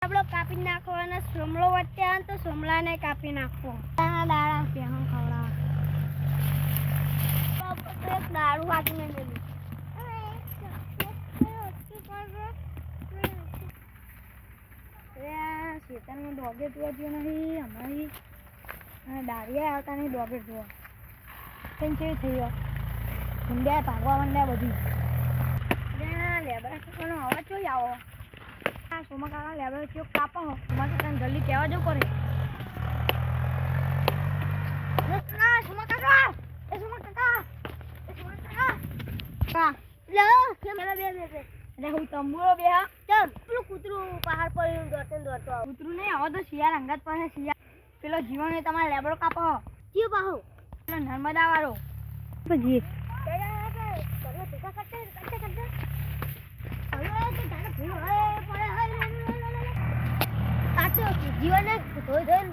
આપણે કાપી નાખવાનો સોમલો વચ્ચે આવે તો સોમલાને કાપી નાખવો. દાડા પેહણ ખવડાવ એક દારૂ વાટીને મેલું શેતાનમાં ડોગે જોવા જેવું નહીં. અમારી દારિયા આવતા નહીં ડોગે જોવા. કેમ કેવી થઈ ગયો ઊંડ્યા ભાગવા માંડ્યા બધી લેબરા છોકરાનો અવાજ જોઈ આવો. આ સોમા કાકા લેબરા ચોક કાપો સોમા કાકાને જલ્દી કહેવા જવું પડે. સોમા કાકા એ સોમા કાકા એ સોમા કાકા હા લે કેમ બે અરે હું તંબુરો બે હા ચલ પેલું કૂતરું પહાડ પર દોડતો કૂતરું નહીં હવે તો શિયાળ અંગાત પાસે શિયાળ પેલો જીવન એ તમારે લેબરો કાપો કયો પાહો પેલો નર્મદા વાળો પછી જીવને ધોઈ ધોઈ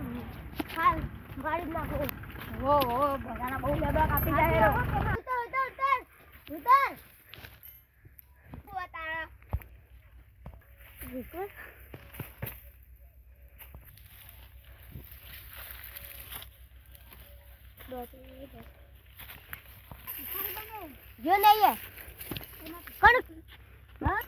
મારી નાખો. ઓ બધાના બહુ લેબરા કાપી જાય. જો નહીં કોણ હા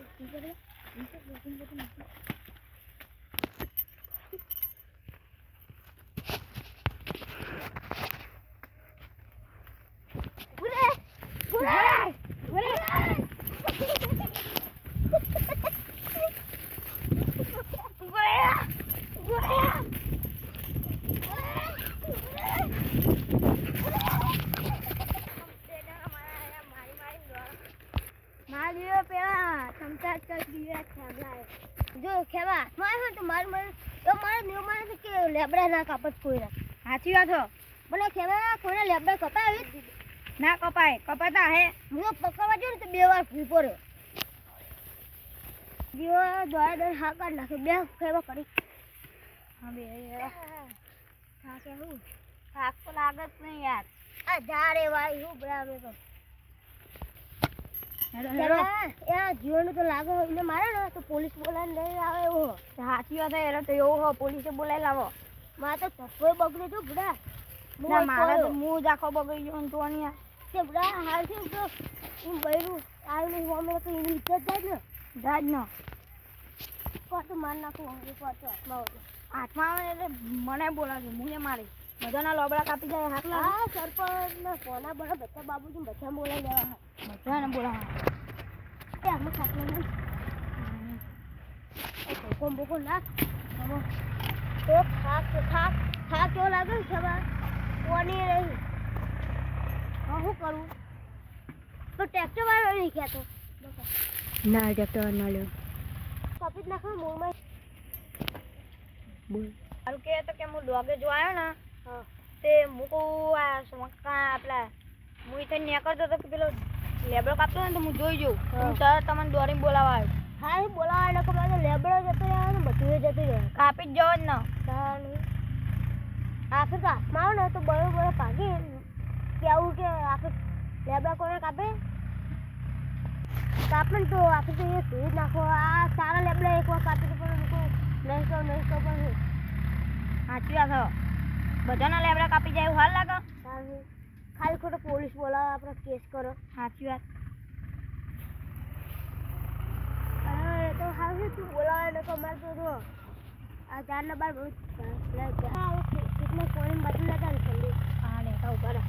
લેબડા ના કાપત કોઈ સાચી વાત હો મને ખેવા કોઈને લેબડા કપાય ના કપાય કપાતા હે હું પકડવા જો ને તો 2 વાર ફૂલ પડ્યો જીવો દોડા હા કાઢ નાખે 2 ખેવા કરી હા બે હા કે હું થાક તો લાગત નહીં યાર આ જારે વાઈ હું બરાબર તો યાર જીવન તો લાગે એને મારે ને તો પોલીસ બોલાવીને લઈ આવે એવો સાચી વાત હે તો એવો હો પોલીસે બોલાવી લાવો. મારે તો ચપ્પો બગડ્યો તો બડા ના મારે તો મું જ આખો બગડી ગયો ને તો અહીંયા તે બડા હાલ છે તો હું બૈરું આવીને હું અમે તો એની ઇજ્જત જાય ને કોટ માર નાખું હું કોટ હાથમાં આવે એટલે મને બોલાવજો હું એ મારી બધાના લોબડા કાપી જાય હાથ લા હા સરપંચ ને કોના બડા બધા બાબુજી બધા બોલાવી લેવા બધાને બોલાવા એ અમે ખાતું નહીં એ કોમ બોકો નાખ તો થાક કેવો લાગે છે બા કોની રહી હા શું કરું તો ટ્રેક્ટર વાળો નહીં કહેતો ના ટ્રેક્ટર ના લ્યો કાપી જ નાખો મોમાં બોલ સારું કે તો કે હું ડોગે જો આવ્યો ને હા તે મૂકું આ સમકા આપલા હું ઇથે નીકળતો તો પેલો લેબડો કાપતો ને તો હું જોઈ જોઉં હું તરત તમને દોરીને બોલાવા આવ્યો. હા એ બોલાવા એટલે કે લેબડો જતો રહ્યો ને બધું જતું રહ્યો કાપી જ જવો જ ને આખર તો હાથમાં આવે ને તો બરોબર ભાગી કેવું કે આખર લેબડા કોને કાપે ને તો આખર તો એ ધોઈ નાખો. આ સારા લેબડા એકવાર કાપી તો પણ નહીં પણ સાચી વાત હો બધાના લેબડા કાપી જાય એવું હાલ લાગે ખાલી ખોટો પોલીસ બોલાવે આપણે કેસ કરો સાચી વાત તો હાલ તું બોલાવે ને અમારે તો જો આ 4 બાર બહુ કેટલે કોઈને બદલી લેતા ને જલ્દી હા લેતા ઉભા રહે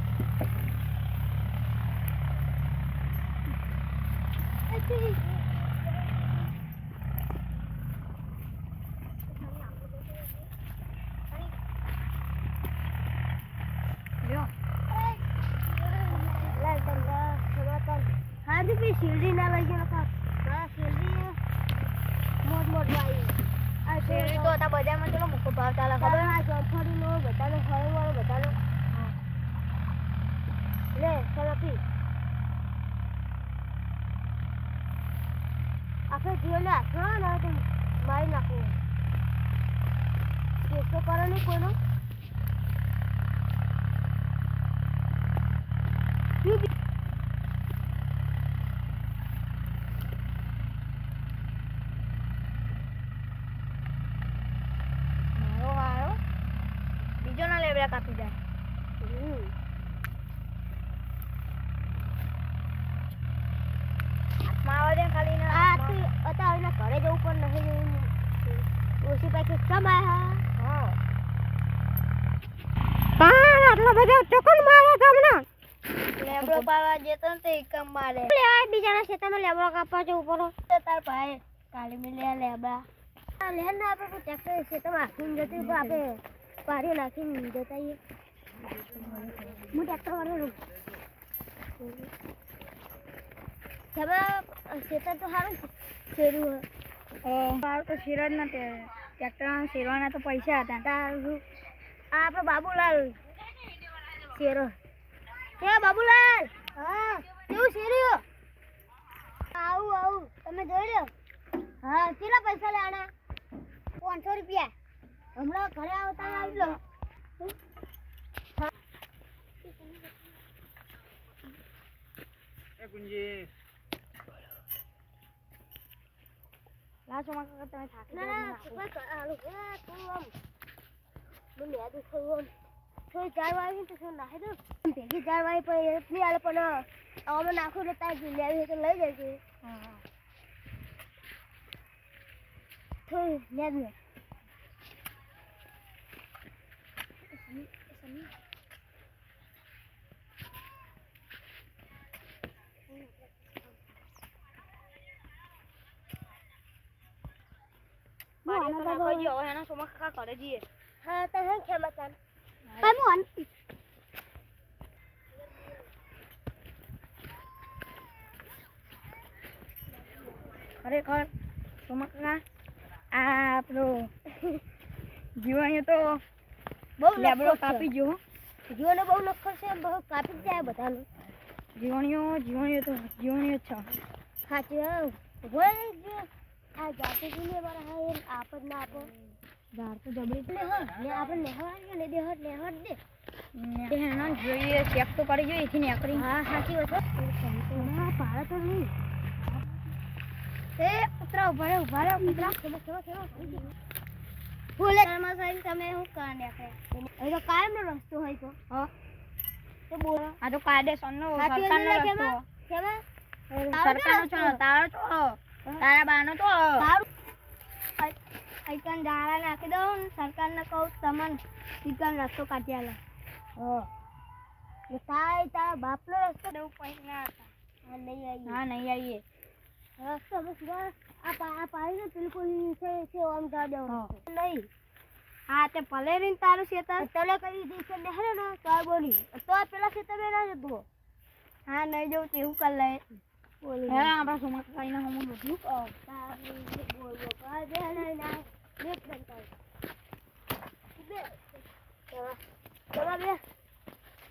શેરડી ના લઈ ગયો શેરડી મોટ વાળી આ શેરડી તો હતા બજારમાં ચલો મુકો ભાવ ચાલે ખબર આ ચોથડીનો બધાનો ફળવાળો બધાનો લે ચલો પી આખે જીવને હાથમાં ના તો મારી નાખવું કેસો કરો નહીં કોઈનો લેબડા કાપી જાય. હાથમાં આવે છે ખાલી ના. આ અત્યારે ઘરે જવું પણ નહીં. ઓછી પૈકી કમાય. હા પણ આટલો બધો ચોકન મારે તમને. લેબડો પાવા જતો ને તે એકમ મારે. લેવા બીજાના ખેતરમાં લેબડો કાપવા જવું પડે. તો તાર ભાઈ કાલી મે લેબડા. આ લેન ના આપણે ટ્રેક્ટર ખેતરમાં હાકીને જતી તો આપણે પારી નાખીને જતા આવીએ. હું ટ્રેક્ટર વાળો ખેતર તો સારું શેરું હોય. તો શેર જ નથી. ટ્રેક્ટર શેરવાના તો પૈસા હતા. તારું આ આપણો બાબુલાલ શેરો. હે બાબુલાલ. હા કેવું શેર્યું? આવું તમે જોઈ લો. હા કેટલા પૈસા લેવાના? 500 રૂપિયા. હમણાં ઘરે આવતા આવી લો. ગુંજી લાસો માં તમે થાકી ના આલો તું આમ મને યાદ થયું. થોડી 4 વાગે તો શું નાખી દો. ભેગી 4 વાગે પર એટલી આલે પણ આમાં નાખો તો તાર લેવી તો લઈ જશે. હા થોડી યાદ ને હા તો હે ખેમતાન ભાઈ મોહન ખરેખર સોમકા આ આપણો જીવાણીઓ તો બહુ લેબડો કાપી ગયો. જીવાણો બહુ નખર છે. બહુ કાપી જાય બધાનું. જીવાણીઓ તો જીવાણીઓ છે. સાચી હોય આ જાતે જીને મારા હા એમ આપદ ના આપો. ધાર તો જબડી ને હા ને આપણે નેહવાડીએ ને દેહટ દે નેહણા જોઈએ. ચેક તો કરી જોઈએ એથી નેકરી. હા સાચી વાત છે. ના પાડે તો નહીં. એ ઉતરા ઉભા રહો ઉતરા. બોલે માં સાઈન તમે હું કા નેકરે. એ તો કાયમ નો રસ્તો હોય તો. હા તો બોલ. આ તો કાયદેસરનો સરકારનો રસ્તો. કેમાં સરકારનો છો તારો છો તારા બાનો તો આઈકન ડાળા નાખી દો. સરકારને કહું તમને ઈકન રસ્તો કાઢી આલે. તારા બાપનો રસ્તો દેવું પૈસા ના નહીં આવીએ રસ્તો બસ આ પાડીને બિલકુલ છે આમ જા દેવો નહીં. હા તે ભલે રીન તારું ખેતર તલે કરી દીશે ને હે ને તો બોલી તો પેલા ખેતર મે ના જતો. હા નહીં જવું તેવું કર લે. બોલી હે આપણા સોમા કાઈ ના હમ બધું બોલ બોલ આ દે ના